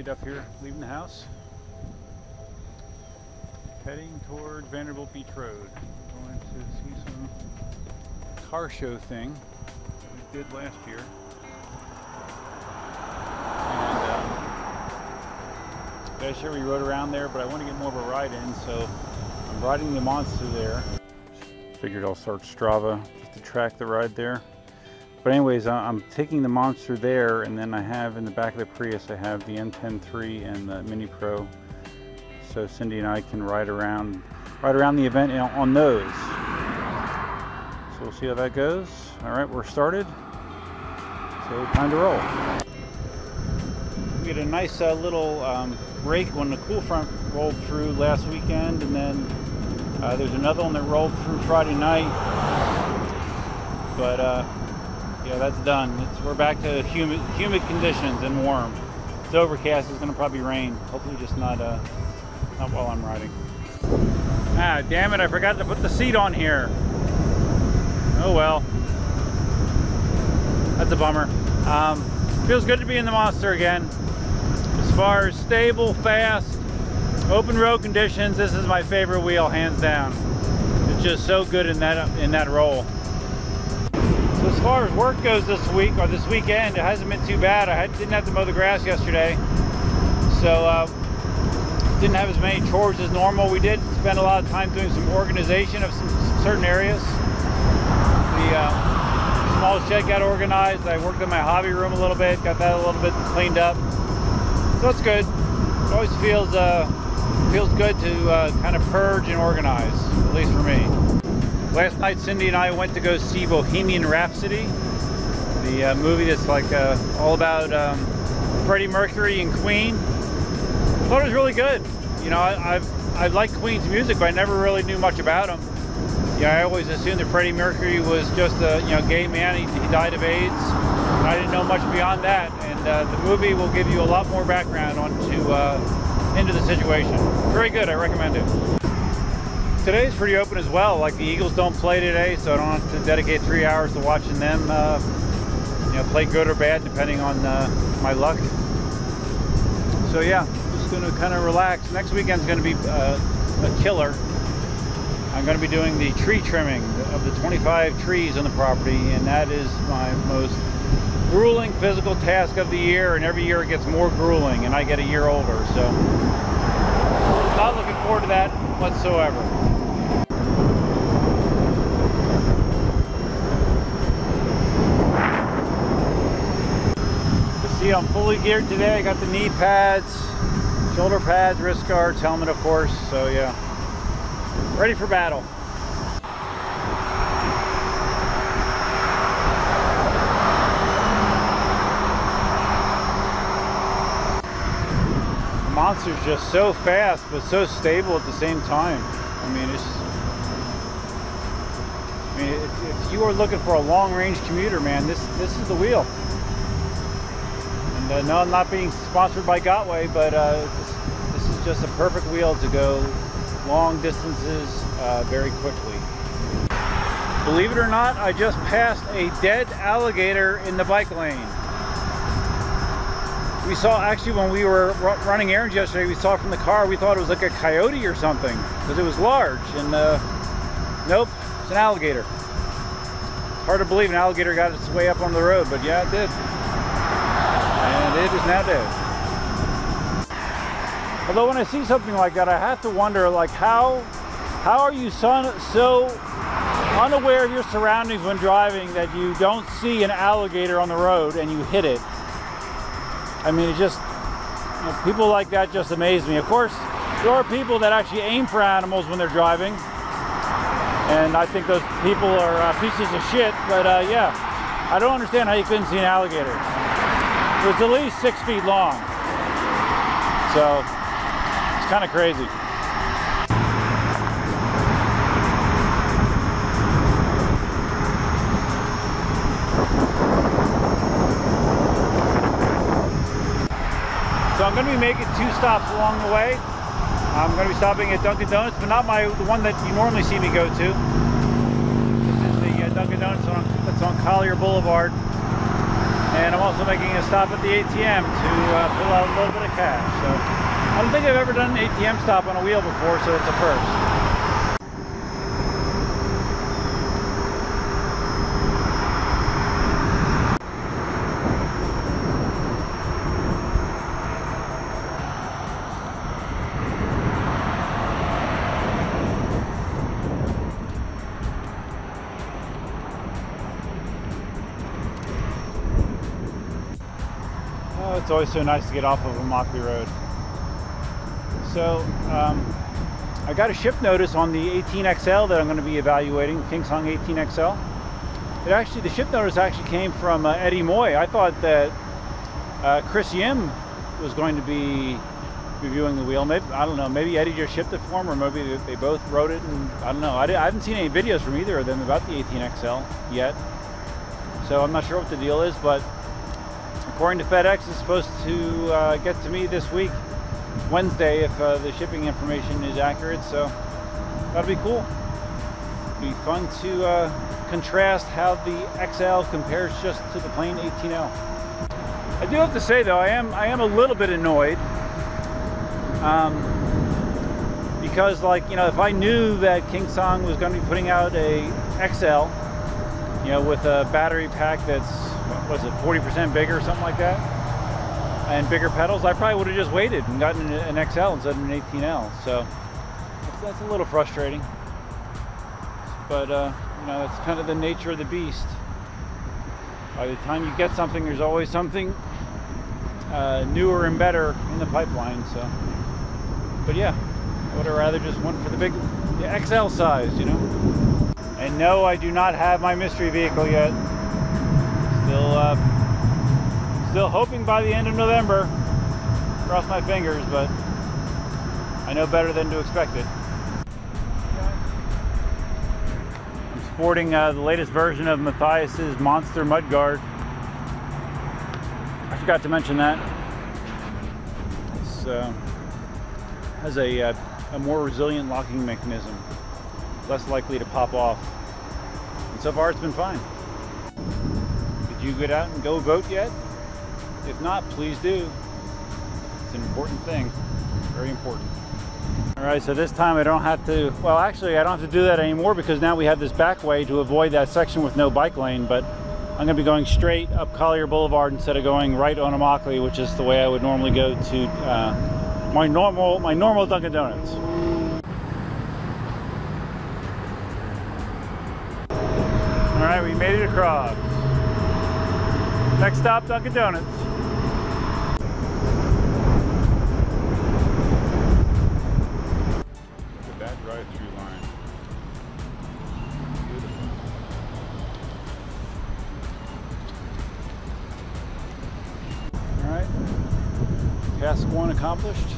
update up here, leaving the house. Heading toward Vanderbilt Beach Road. Going to see some car show thing that we did last year. And last year we rode around there, but I want to get more of a ride in, so I'm riding the Monster there. Figured I'll start Strava just to track the ride there. But anyways, I'm taking the Monster there, and then I have in the back of the Prius, I have the M10-3 and the Mini Pro. So Cindy and I can ride around the event on those. So we'll see how that goes. All right, we're started. So time to roll. We had a nice little break when the cool front rolled through last weekend, and then there's another one that rolled through Friday night. But yeah, that's done. We're back to humid conditions and warm. It's overcast. It's going to probably rain. Hopefully, just not while I'm riding. Ah, damn it! I forgot to put the seat on here. Oh well. That's a bummer. Feels good to be in the Monster again. As far as stable, fast, open road conditions, this is my favorite wheel, hands down. It's just so good in that roll. So as far as work goes this week, or this weekend, it hasn't been too bad. I didn't have to mow the grass yesterday, so didn't have as many chores as normal. We did spend a lot of time doing some organization of some certain areas. The small shed got organized. I worked in my hobby room a little bit, got that a little bit cleaned up. So it's good. It always feels good to kind of purge and organize, at least for me. Last night, Cindy and I went to go see Bohemian Rhapsody, the movie that's like all about Freddie Mercury and Queen. I thought it was really good. You know, I like Queen's music, but I never really knew much about him. Yeah, I always assumed that Freddie Mercury was just a gay man. He died of AIDS. I didn't know much beyond that, and the movie will give you a lot more background into the situation. Very good. I recommend it. Today's pretty open as well. Like the Eagles don't play today, so I don't have to dedicate 3 hours to watching them. Play good or bad depending on my luck. So yeah, just going to kind of relax. Next weekend's going to be a killer. I'm going to be doing the tree trimming of the 25 trees on the property, and that is my most grueling physical task of the year, and every year it gets more grueling, and I get a year older, so not looking forward to that whatsoever. See, I'm fully geared today. I got the knee pads, shoulder pads, wrist guards, helmet of course, so yeah. Ready for battle. The Monster's just so fast, but so stable at the same time. I mean, if you are looking for a long-range commuter, man, this is the wheel. And no, I'm not being sponsored by Gotway, but this is just a perfect wheel to go long distances very quickly. Believe it or not, I just passed a dead alligator in the bike lane. We saw, actually when we were running errands yesterday, we saw it from the car, we thought it was like a coyote or something, because it was large, and nope, it's an alligator. It's hard to believe an alligator got its way up on the road, but yeah, it did. And it is now dead. Although when I see something like that, I have to wonder, like, how are you so unaware of your surroundings when driving that you don't see an alligator on the road and you hit it? I mean, it just, people like that just amaze me. Of course, there are people that actually aim for animals when they're driving, and I think those people are pieces of shit, but yeah, I don't understand how you couldn't see an alligator. It was at least 6 feet long, so it's kind of crazy. So I'm going to be making 2 stops along the way. I'm going to be stopping at Dunkin' Donuts, but not the one that you normally see me go to. This is the Dunkin' Donuts that's on Collier Boulevard. And I'm also making a stop at the ATM to pull out a little bit of cash. So I don't think I've ever done an ATM stop on a wheel before, so it's a first. It's always so nice to get off of Immokalee Road. So I got a ship notice on the 18XL that I'm going to be evaluating, KingSong 18XL. The ship notice actually came from Eddie Moy. I thought that Chris Yim was going to be reviewing the wheel. Maybe, I don't know, maybe Eddie just shipped it for him, or maybe they both wrote it, and I don't know. I haven't seen any videos from either of them about the 18XL yet, so I'm not sure what the deal is, but according to FedEx, it's supposed to get to me this week, Wednesday, if the shipping information is accurate, so that'll be cool. It'll be fun to contrast how the XL compares just to the plain 18L. I do have to say though, I am a little bit annoyed, because, like, you know, if I knew that KingSong was going to be putting out a XL, you know, with a battery pack that's, what was it, 40% bigger or something like that, and bigger pedals, I probably would have just waited and gotten an XL instead of an 18L. So that's a little frustrating, but you know, that's kind of the nature of the beast. By the time you get something, there's always something newer and better in the pipeline. So, but yeah, I would have rather just went for the XL size, you know. And no, I do not have my mystery vehicle yet. Still hoping by the end of November. Cross my fingers, but I know better than to expect it. I'm sporting the latest version of Matthias's Monster Mudguard. I forgot to mention that. It has a more resilient locking mechanism, less likely to pop off. And so far, it's been fine. Did you get out and go vote yet? If not, please do. It's an important thing, very important. All right, so this time I don't have to, well, actually I don't have to do that anymore, because now we have this back way to avoid that section with no bike lane, but I'm gonna be going straight up Collier Boulevard instead of going right on Immokalee, which is the way I would normally go to my normal Dunkin' Donuts. All right, we made it across. Next stop, Dunkin' Donuts. Look at that drive-through line. Beautiful. All right, task one accomplished.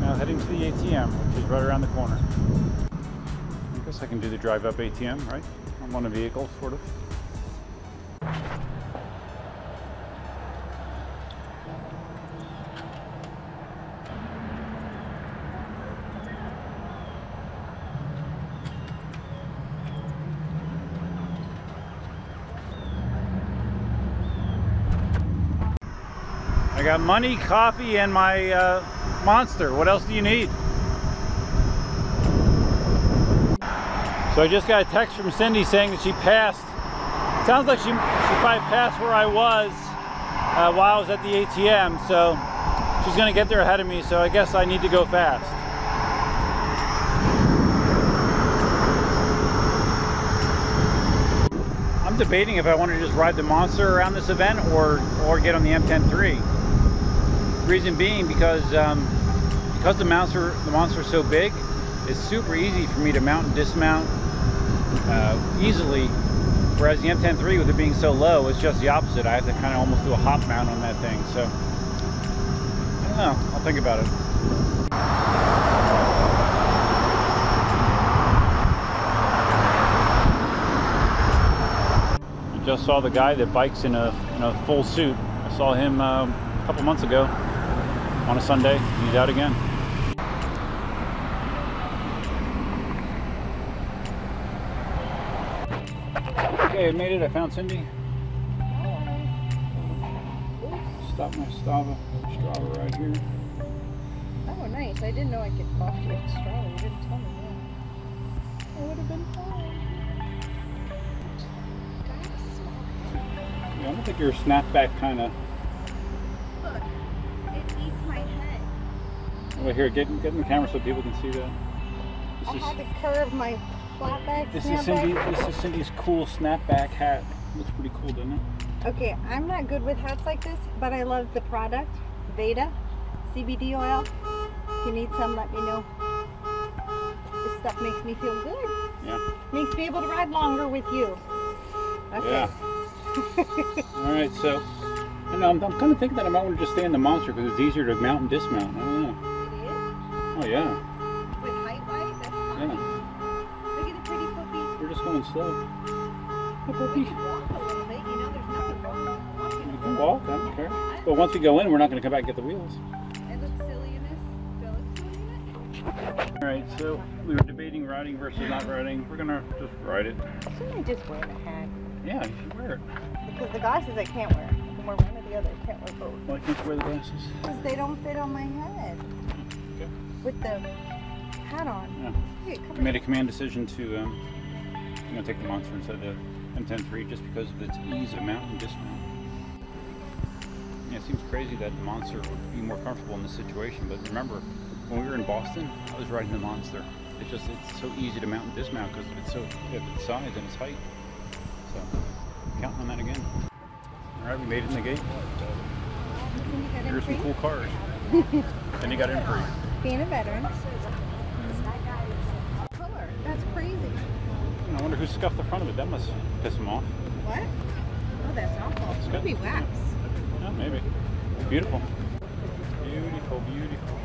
Now heading to the ATM, which is right around the corner. I guess I can do the drive-up ATM, right? I'm on a vehicle, sort of. I got money, coffee, and my Monster. What else do you need? So I just got a text from Cindy saying that she passed. It sounds like she probably passed where I was while I was at the ATM. So she's gonna get there ahead of me. So I guess I need to go fast. I'm debating if I want to just ride the Monster around this event or get on the M10-3. Reason being because the Monster is so big, it's super easy for me to mount and dismount easily, whereas the M10-3, with it being so low, is just the opposite. I have to kind of almost do a hop mount on that thing. So I don't know, I'll think about it. You just saw the guy that bikes in a full suit. I saw him a couple months ago on a Sunday. He's out again. Okay, I made it. I found Cindy. stop my Strava right here. Oh, nice. I didn't know I could coffee with Strava. You didn't tell me that. It would have been fun. Yeah, I don't think you're a snapback kind of. Look, it eats my head. Well, here, get in the camera so people can see that. I had to curve my flat back. This is Cindy's cool snapback hat. Looks pretty cool, doesn't it? Okay, I'm not good with hats like this, but I love the product. Veda CBD oil. If you need some, let me know. This stuff makes me feel good. Yeah. Makes me able to ride longer with you. Okay. Yeah. All right, so I'm kind of thinking that I might want to just stay in the Monster because it's easier to mount and dismount. I don't know. It is? Oh yeah. With height-wise, that's fine. Yeah. Look at the pretty puppy. We're just going slow. Hey, puppy. We can walk a little bit, you know, there's nothing wrong with walking. We can walk, I don't care. But once we go in, we're not going to come back and get the wheels. I look silly in this. Do I look silly in it? Alright, so we were debating riding versus not riding. We're going to just ride it. Shouldn't I just wear the hat? Yeah, you should wear it. Because the glasses I can't wear. I can wear one or the other. I can't wear both. Why can't you wear the glasses? Because they don't fit on my head. Okay. With the hat on. Yeah. Hey, We made a command decision to I'm going to take the Monster instead of the M10-3 just because of its ease of mount and dismount. Yeah, it seems crazy that the Monster would be more comfortable in this situation, but remember, when we were in Boston, I was riding the Monster. It's so easy to mount and dismount because of its size and its height. So, counting on that again. Alright, we made it in the gate. Here's some cool cars. Then you got in free. Being a veteran. Color. That's crazy. I wonder who scuffed the front of it. That must piss him off. What? Oh, that's awful. It's gonna be wax. Yeah, maybe. Beautiful. Beautiful, beautiful.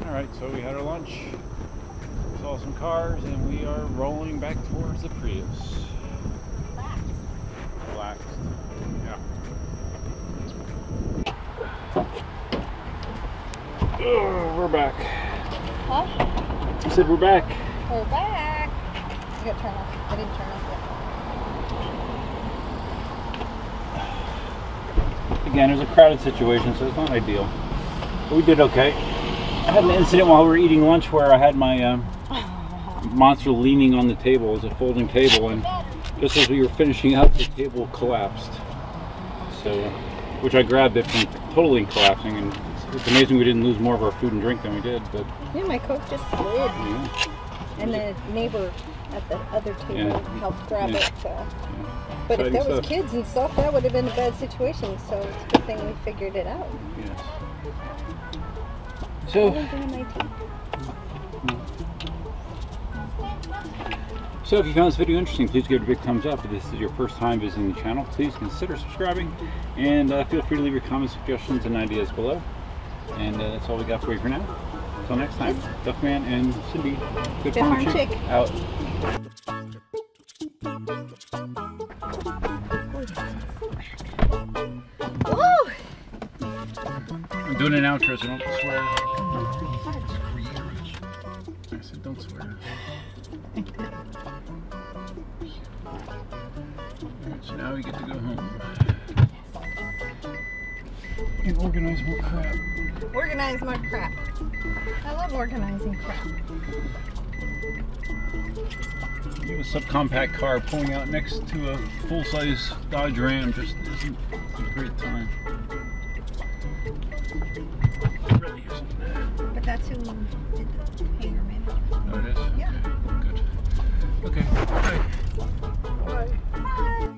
Alright, so we had our lunch, saw some cars, and we are rolling back towards the Prius. Relaxed. Yeah. Oh, we're back. Huh? I said we're back. We're back. I gotta turn off. I didn't turn off yet. Again, it was a crowded situation, so it's not ideal. But we did okay. I had an incident while we were eating lunch where I had my Monster leaning on the table. It was a folding table, and just as we were finishing up, the table collapsed. So, which I grabbed it from totally collapsing, and it's amazing we didn't lose more of our food and drink than we did. But yeah, my Coke just slid. yeah. And the neighbor at the other table helped grab it. So. Yeah. But if there was stuff. kids and stuff, that would have been a bad situation. So it's a good thing we figured it out. Yes. So, if you found this video interesting, please give it a big thumbs up. If this is your first time visiting the channel, please consider subscribing, and feel free to leave your comments, suggestions, and ideas below. And that's all we got for you for now. Until next time, Duffman and Cindy, Good Farm Chick, out. Woo! I'm doing an outro, so don't swear. I said don't swear. Alright, so now we get to go home. And organize more crap. Organize my crap. I love organizing crap. You have a subcompact car pulling out next to a full-size Dodge Ram just isn't a great time. But that's who did the hanger management. Oh, it is? Yeah. Okay, good. Okay, bye. Bye. Bye.